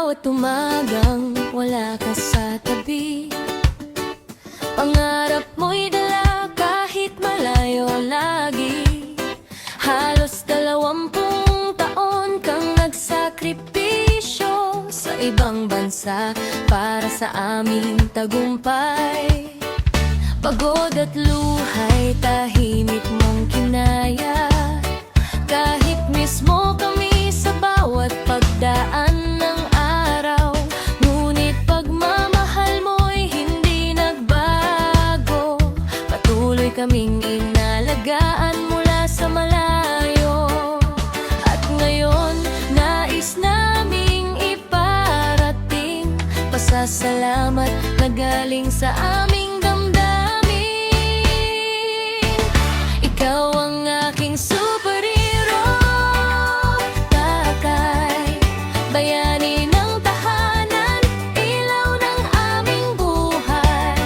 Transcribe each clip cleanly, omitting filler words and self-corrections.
Bawat umagang wala ka sa tabi, pangarap mo'y dala kahit malayo lagi. Halos 20 taon kang nagsakripisyo sa ibang bansa para sa aming tagumpay. Pagod at luhay, tahimik mong kinaya, kahit mismo kami sa bawat pagdaan ng araw. Ngunit pagmamahal mo'y hindi nagbago, patuloy kaming inalagaan mula sa malayo. At ngayon, nais naming iparating pasasalamat na galing sa aming damdamin. Ikaw ang aking superhero, Takay, bayani ng tahanan, ilaw ng aming buhay.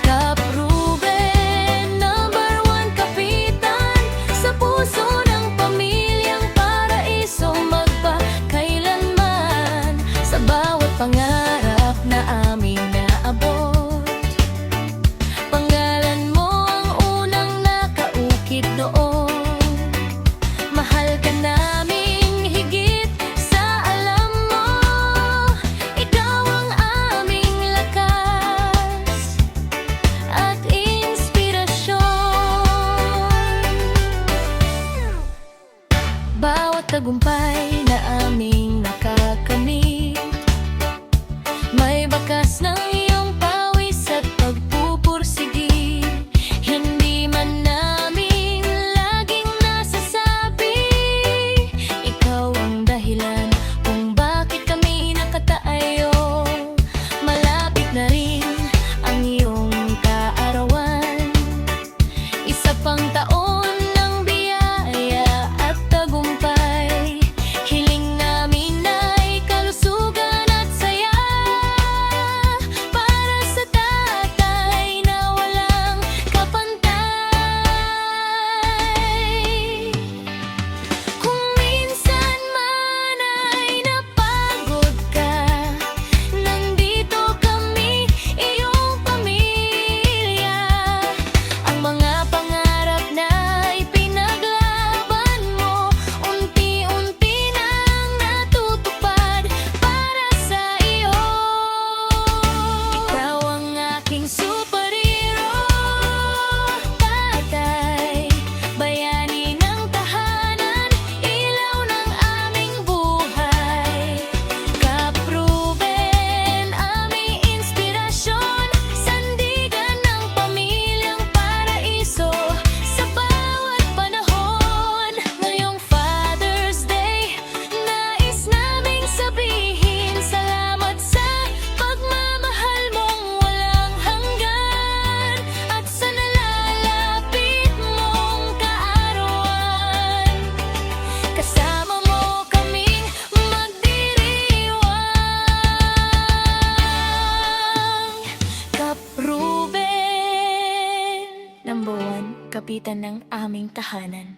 Kap Ruben, #1 kapitan, sa puso ng pamilyang paraiso, magpakailanman sa bawat pangarap na aming naabot. Pangalan mo ang unang nakaukit noon. Mahal ka naming higit sa alam mo. Ikaw ang aming lakas at inspirasyon. Bawat tagumpay na aming nakakamit, may bakas ng iyong pawis at pagpupursigi. Hindi man namin laging nasasabi, ikaw ang dahilan kung bakit kami nakatayo. Malapit na rin ang iyong kaarawan, isa pang taon ng biyaya at tagumpay. Hiling namin ay kalusugan at saya para sa tatay na walang kapantay. Kung minsan man ay napagod ka, nandito kami, iyong pamilya. Ang mga pangarap na ipinaglaban mo, unti-unti nang natutupad para sa iyo. Ikaw ang aking superhero, Tatay, bayani ng tahanan, ilaw ng aming buhay. Kap Ruben, aming inspirasyon, sandigan ng pamilyang paraiso sa bawat panahon. Ngayong Father's Day, nais naming sabihin salamat sa pagmamahal mong walang hanggan at sa nalalapit mong kaarawan. Kasama mo kaming magdiriwang. Kap Ruben, #1 kapitan ng aming tahanan.